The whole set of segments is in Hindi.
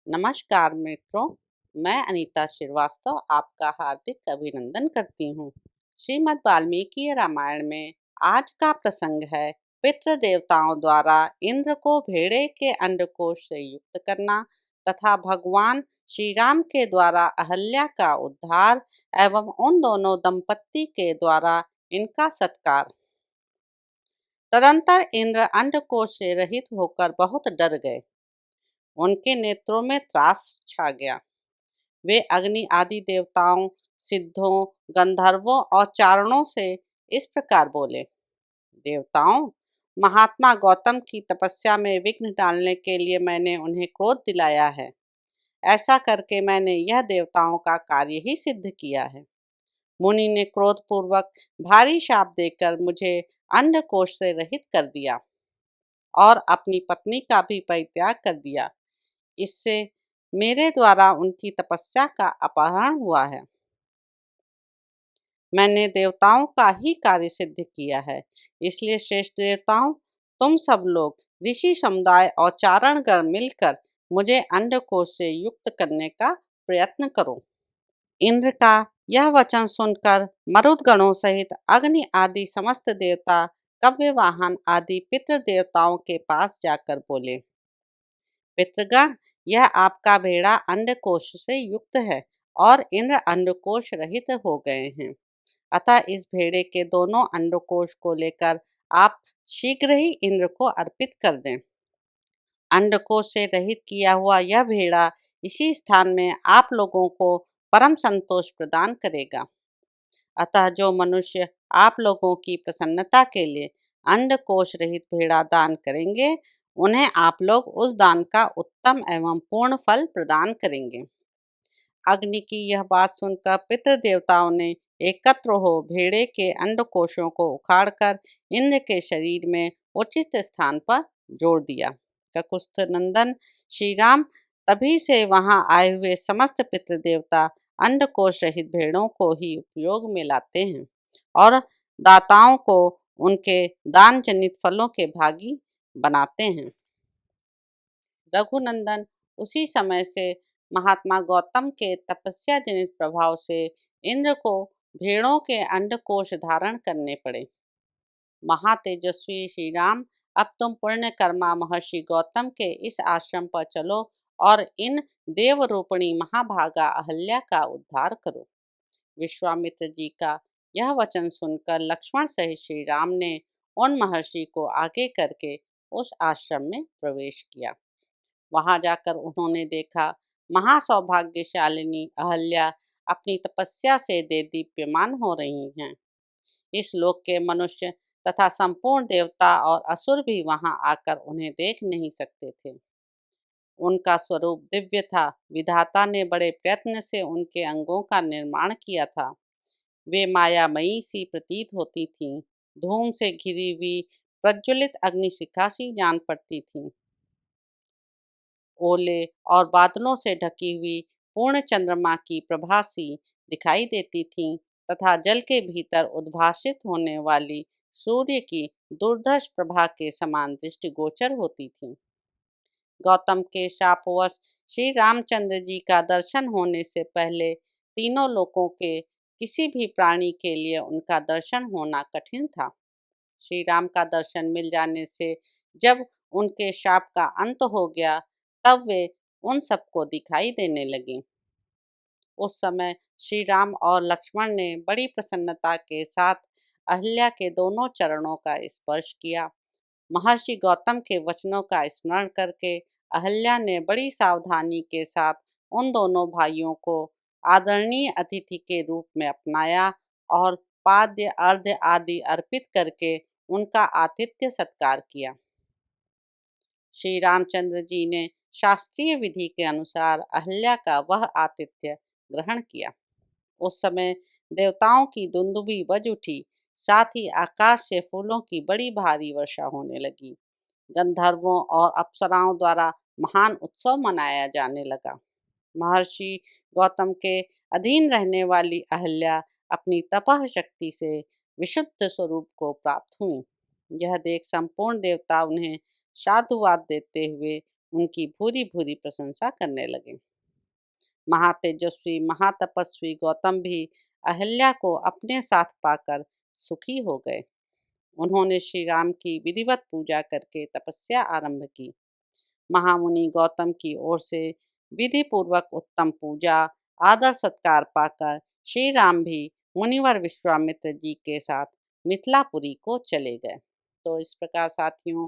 नमस्कार मित्रों, मैं अनीता श्रीवास्तव आपका हार्दिक अभिनंदन करती हूँ। श्रीमद् वाल्मीकि रामायण में आज का प्रसंग है पितृ देवताओं द्वारा इंद्र को भेड़े के अंडकोश से युक्त करना तथा भगवान श्री राम के द्वारा अहल्या का उद्धार एवं उन दोनों दंपत्ति के द्वारा इनका सत्कार। तदंतर इंद्र अंडकोश से रहित होकर बहुत डर गए। उनके नेत्रों में त्रास छा गया। वे अग्नि आदि देवताओं, सिद्धों, गंधर्वों और चारणों से इस प्रकार बोले। देवताओं, महात्मा गौतम की तपस्या में विघ्न डालने के लिए मैंने उन्हें क्रोध दिलाया है। ऐसा करके मैंने यह देवताओं का कार्य ही सिद्ध किया है। मुनि ने क्रोधपूर्वक भारी शाप देकर मुझे अंडकोश से रहित कर दिया और अपनी पत्नी का भी परित्याग कर दिया। इससे मेरे द्वारा उनकी तपस्या का अपहरण हुआ है। मैंने देवताओं का ही कार्य सिद्ध किया है। इसलिए श्रेष्ठ देवताओं, तुम सब लोग ऋषि समुदाय और चारणगण मिलकर मुझे अंडकोश से युक्त करने का प्रयत्न करो। इंद्र का यह वचन सुनकर मरुदगणों सहित अग्नि आदि समस्त देवता कव्यवाहन आदि पितृ देवताओं के पास जाकर बोले। पितृगण, यह आपका भेड़ा अंडकोश से युक्त है और इंद्र अंडकोश रहित हो गए हैं। अतः इस भेड़े के दोनों अंडकोश को लेकर आप शीघ्र ही इंद्र को अर्पित कर दें। अंडकोश से रहित किया हुआ यह भेड़ा इसी स्थान में आप लोगों को परम संतोष प्रदान करेगा। अतः जो मनुष्य आप लोगों की प्रसन्नता के लिए अंडकोश रहित भेड़ा दान करेंगे, उन्हें आप लोग उस दान का उत्तम एवं पूर्ण फल प्रदान करेंगे। अग्नि की यह बात सुनकर पितृ देवताओं ने एकत्र हो भेड़े के अंडकोशों को उखाड़कर इंद्र के शरीर में उचित स्थान पर जोड़ दिया। ककुस्थ नंदन श्री राम तभी से वहां आए हुए समस्त पितृ देवता अंडकोश रहित भेड़ों को ही उपयोग में लाते हैं और दाताओं को उनके दान जनित फलों के भागी बनाते हैं। रघुनंदन उसी समय से महात्मा गौतम के तपस्या जनित प्रभाव से इंद्र को भेड़ों के अंडकोश धारण करने पड़े। महातेजस्वी श्री राम, अब तुम पुण्य कर्मा महर्षि गौतम के इस आश्रम पर चलो और इन देवरूपिणी महाभागा अहल्या का उद्धार करो। विश्वामित्र जी का यह वचन सुनकर लक्ष्मण सहित श्री राम ने उन महर्षि को आगे करके उस आश्रम में प्रवेश किया। वहां जाकर उन्होंने देखा महासौभाग्यशालिनी अहल्या अपनी तपस्या से देदीप्यमान हो रही हैं। इस लोक के मनुष्य तथा संपूर्ण देवता और असुर भी वहां आकर उन्हें देख नहीं सकते थे। उनका स्वरूप दिव्य था। विधाता ने बड़े प्रयत्न से उनके अंगों का निर्माण किया था। वे मायामयी सी प्रतीत होती थीं। धूम से घिरी हुई प्रज्वलित अग्निशिखा सी जान पड़ती थीं। ओले और बादलों से ढकी हुई पूर्ण चंद्रमा की प्रभा सी दिखाई देती थीं तथा जल के भीतर उद्भासित होने वाली सूर्य की दुर्धर्ष प्रभा के समान दृष्टिगोचर होती थीं। गौतम के शापवश श्री रामचंद्र जी का दर्शन होने से पहले तीनों लोकों के किसी भी प्राणी के लिए उनका दर्शन होना कठिन था। श्री राम का दर्शन मिल जाने से जब उनके शाप का अंत हो गया, तब वे उन सबको दिखाई देने लगी। उस समय श्री राम और लक्ष्मण ने बड़ी प्रसन्नता के साथ अहल्या के दोनों चरणों का स्पर्श किया। महर्षि गौतम के वचनों का स्मरण करके अहल्या ने बड़ी सावधानी के साथ उन दोनों भाइयों को आदरणीय अतिथि के रूप में अपनाया और पाद्य अर्घ्य आदि अर्पित करके उनका आतिथ्य सत्कार किया। श्री रामचंद्र जी ने शास्त्रीय विधि के अनुसार अहल्या का वह आतिथ्य ग्रहण किया। उस समय देवताओं की दुंदुभी बज उठी। साथ ही आकाश से फूलों की बड़ी भारी वर्षा होने लगी। गंधर्वों और अप्सराओं द्वारा महान उत्सव मनाया जाने लगा। महर्षि गौतम के अधीन रहने वाली अहल्या अपनी तपह शक्ति से विशुद्ध स्वरूप को प्राप्त हुई। यह देख संपूर्ण देवता उन्हें साधुवाद देते हुए उनकी भूरी भूरी प्रशंसा करने लगे। महातेजस्वी महातपस्वी गौतम भी अहल्या को अपने साथ पाकर सुखी हो गए। उन्होंने श्री राम की विधिवत पूजा करके तपस्या आरंभ की। महामुनि गौतम की ओर से विधि पूर्वक उत्तम पूजा आदर सत्कार पाकर श्री राम भी मुनिवर विश्वामित्र जी के साथ मिथिलापुरी को चले गए। तो इस प्रकार साथियों,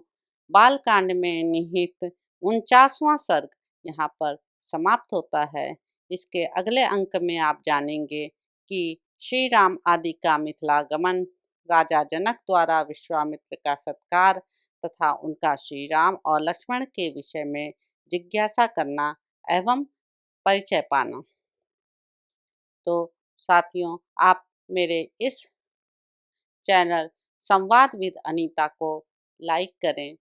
बालकांड में निहित 49वां सर्ग यहाँ पर समाप्त होता है। इसके अगले अंक में आप जानेंगे कि श्री राम आदि का मिथिलागमन, राजा जनक द्वारा विश्वामित्र का सत्कार तथा उनका श्री राम और लक्ष्मण के विषय में जिज्ञासा करना एवं परिचय पाना। तो साथियों, आप मेरे इस चैनल संवाद विद अनीता को लाइक करें,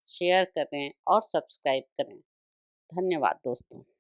शेयर करें और सब्सक्राइब करें। धन्यवाद दोस्तों।